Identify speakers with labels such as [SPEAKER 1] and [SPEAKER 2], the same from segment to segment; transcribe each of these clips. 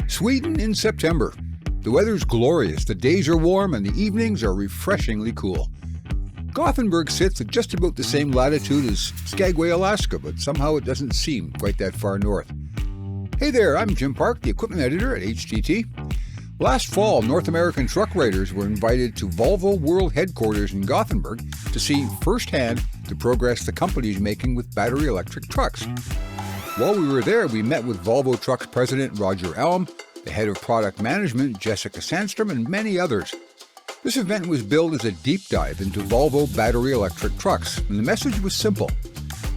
[SPEAKER 1] Sweden in September. The weather's glorious, the days are warm, and the evenings are refreshingly cool. Gothenburg sits at just about the same latitude as Skagway, Alaska, but somehow it doesn't seem quite that far north. Hey there, I'm Jim Park, the equipment editor at HTT. Last fall, North American truck riders were invited to Volvo World Headquarters in Gothenburg to see firsthand the progress the company is making with battery electric trucks. While we were there, we met with Volvo Trucks President Roger Elm, the head of product management Jessica Sandstrom, and many others. This event was billed as a deep dive into Volvo battery electric trucks, and the message was simple.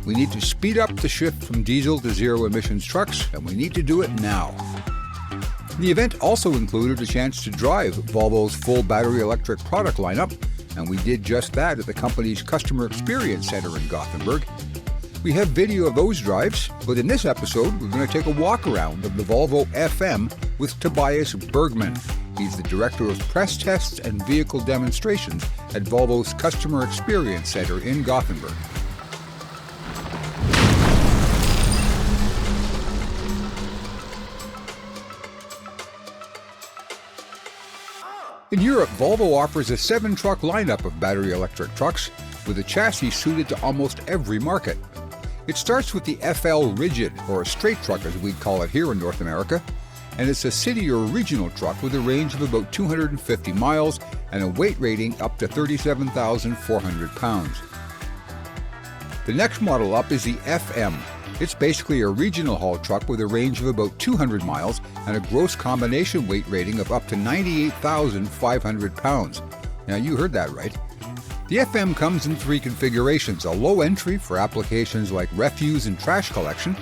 [SPEAKER 1] We need to speed up the shift from diesel to zero emissions trucks, and we need to do it now. The event also included a chance to drive Volvo's full battery electric product lineup, and we did just that at the company's Customer Experience Center in Gothenburg. We have video of those drives, but in this episode, we're going to take a walk around of the Volvo FM with Tobias Bergman. He's the Director of Press Tests and Vehicle Demonstrations at Volvo's Customer Experience Center in Gothenburg. In Europe, Volvo offers a 7-truck lineup of battery electric trucks with a chassis suited to almost every market. It starts with the FL Rigid, or a straight truck as we'd call it here in North America, and it's a city or regional truck with a range of about 250 miles and a weight rating up to 37,400 pounds. The next model up is the FM. It's basically a regional haul truck with a range of about 200 miles and a gross combination weight rating of up to 98,500 pounds. Now you heard that right. The FM comes in 3 configurations, a low entry for applications like refuse and trash collection.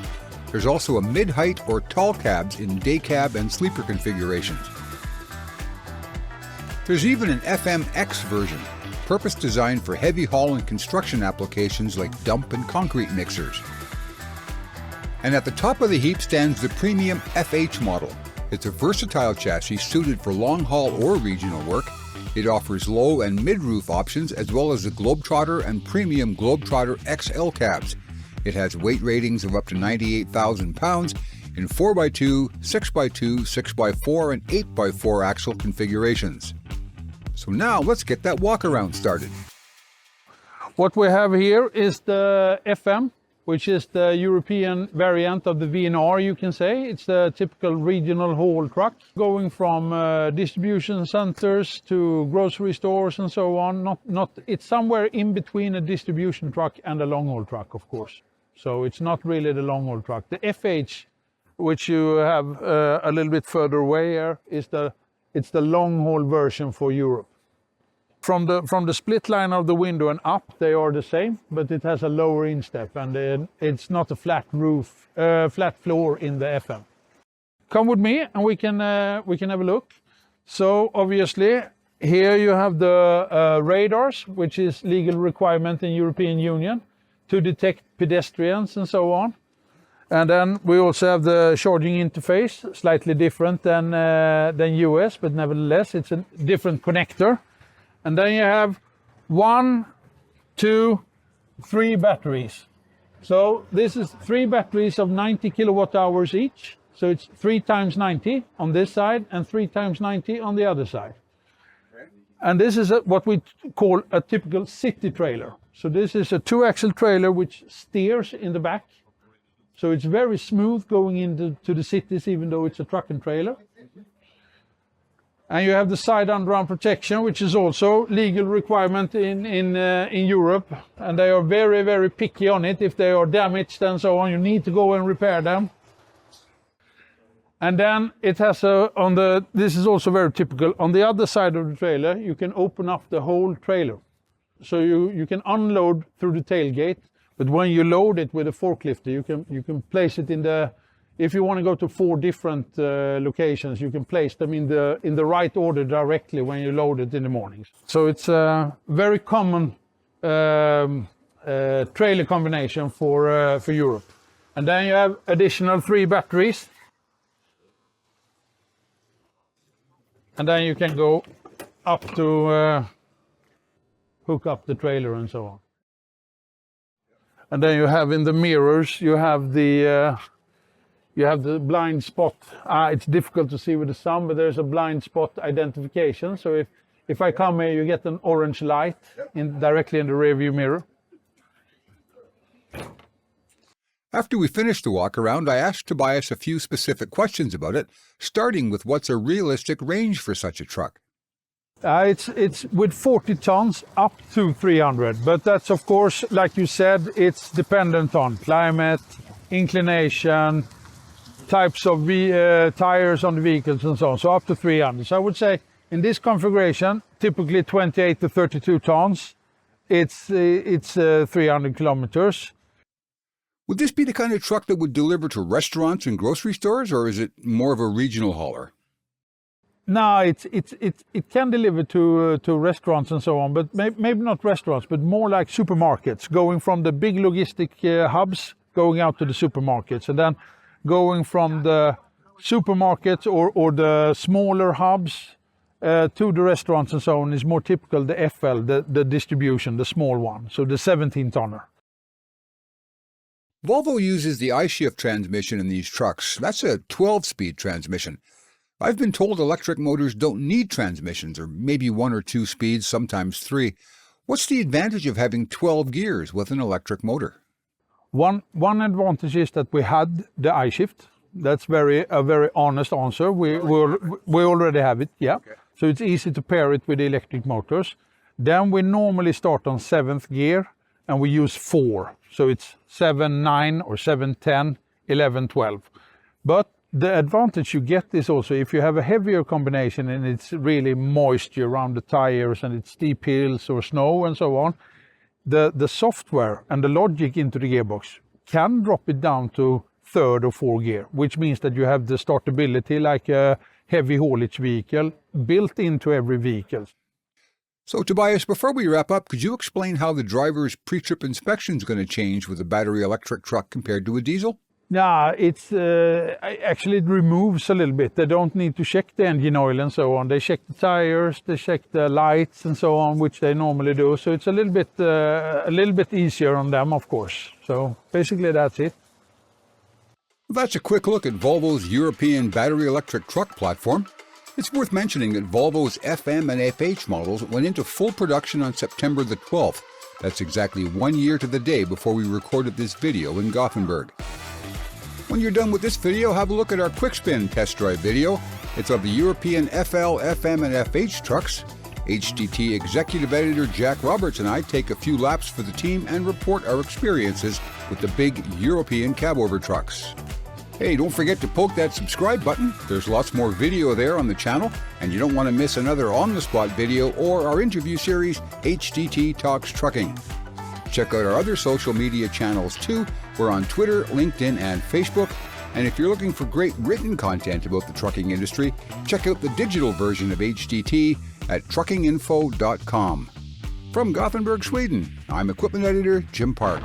[SPEAKER 1] There's also a mid-height or tall cabs in day cab and sleeper configurations. There's even an FMX version, purpose-designed for heavy haul and construction applications like dump and concrete mixers. And at the top of the heap stands the premium FH model. It's a versatile chassis suited for long-haul or regional work. It offers low and mid-roof options as well as the Globetrotter and premium Globetrotter XL cabs. It has weight ratings of up to 98,000 pounds in 4x2, 6x2, 6x4, and 8x4 axle configurations. So now let's get that walk around started.
[SPEAKER 2] What we have here is the FM, which is the European variant of the VNR, you can say. It's the typical regional haul truck, going from distribution centers to grocery stores and so on. It's somewhere in between a distribution truck and a long haul truck, of course. So it's not really the long haul truck. The FH, which you have a little bit further away here, it's the long haul version for Europe. From the split line of the window and up, they are the same, but it has a lower instep, and it's not a flat roof, flat floor in the FM. Come with me, and we can have a look. So obviously, here you have the radars, which is legal requirement in European Union to detect pedestrians and so on. And then we also have the charging interface, slightly different than US, but nevertheless, it's a different connector. And then you have 1, 2, 3 batteries. So this is 3 batteries of 90 kilowatt hours each. So it's 3 times 90 on this side and 3 times 90 on the other side. And this is what we call a typical city trailer. So this is a 2-axle trailer which steers in the back. So it's very smooth going into the cities, even though it's a truck and trailer. And you have the side underarm protection, which is also legal requirement in Europe. And they are very, very picky on it. If they are damaged and so on, you need to go and repair them. And then it has this is also very typical. On the other side of the trailer, you can open up the whole trailer. So you can unload through the tailgate, but when you load it with a forklift, you can place it in the. If you want to go to 4 different locations, you can place them in the right order directly when you load it in the mornings. So it's a very common trailer combination for Europe. And then you have additional 3 batteries. And then you can go up to hook up the trailer and so on. And then you have in the mirrors, you have the You have the blind spot. It's difficult to see with the sun, but there's a blind spot identification. So if I come here, you get an orange light directly in the rearview mirror.
[SPEAKER 1] After we finished the walk around, I asked Tobias a few specific questions about it, starting with what's a realistic range for such a truck.
[SPEAKER 2] It's with 40 tons up to 300, but that's, of course, like you said, it's dependent on climate, inclination, types of tires on the vehicles and so on, so up to 300. So I would say in this configuration, typically 28 to 32 tons, it's 300 kilometers.
[SPEAKER 1] Would this be the kind of truck that would deliver to restaurants and grocery stores, or is it more of a regional hauler?
[SPEAKER 2] No, it can deliver to restaurants and so on, but maybe not restaurants, but more like supermarkets, going from the big logistic hubs, going out to the supermarkets, and then going from the supermarkets or the smaller hubs to the restaurants and so on is more typical, the FL, the distribution, the small one, so the 17-tonner.
[SPEAKER 1] Volvo uses the I-Shift transmission in these trucks. That's a 12-speed transmission. I've been told electric motors don't need transmissions, or maybe 1 or 2 speeds, sometimes 3. What's the advantage of having 12 gears with an electric motor?
[SPEAKER 2] One advantage is that we had the I-Shift. That's a very honest answer. We already have it, yeah. Okay. So it's easy to pair it with the electric motors. Then we normally start on 7th gear, and we use 4. So it's 7, 9, or 7, 10, 11, 12. But the advantage you get is also if you have a heavier combination and it's really moisture around the tires and it's steep hills or snow and so on, the software and the logic into the gearbox can drop it down to 3rd or 4th gear, which means that you have the startability like a heavy haulage vehicle built into every vehicle.
[SPEAKER 1] So Tobias, before we wrap up, could you explain how the driver's pre-trip inspection is going to change with a battery electric truck compared to a diesel?
[SPEAKER 2] Yeah, it's actually it removes a little bit. They don't need to check the engine oil and so on. They check the tires, they check the lights and so on, which they normally do. So it's a little bit easier on them, of course. So basically that's it.
[SPEAKER 1] Well, that's a quick look at Volvo's European battery electric truck platform. It's worth mentioning that Volvo's FM and FH models went into full production on September the 12th. That's exactly 1 year to the day before we recorded this video in Gothenburg. When you're done with this video, have a look at our quick spin test drive video. It's of the European FL, FM, and FH trucks. HDT Executive Editor Jack Roberts and I take a few laps for the team and report our experiences with the big European cabover trucks. Hey, don't forget to poke that subscribe button. There's lots more video there on the channel, and you don't want to miss another on-the-spot video or our interview series, HDT Talks Trucking. Check out our other social media channels too. We're on Twitter, LinkedIn, and Facebook. And if you're looking for great written content about the trucking industry, check out the digital version of HDT at truckinginfo.com. From Gothenburg, Sweden, I'm Equipment Editor Jim Park.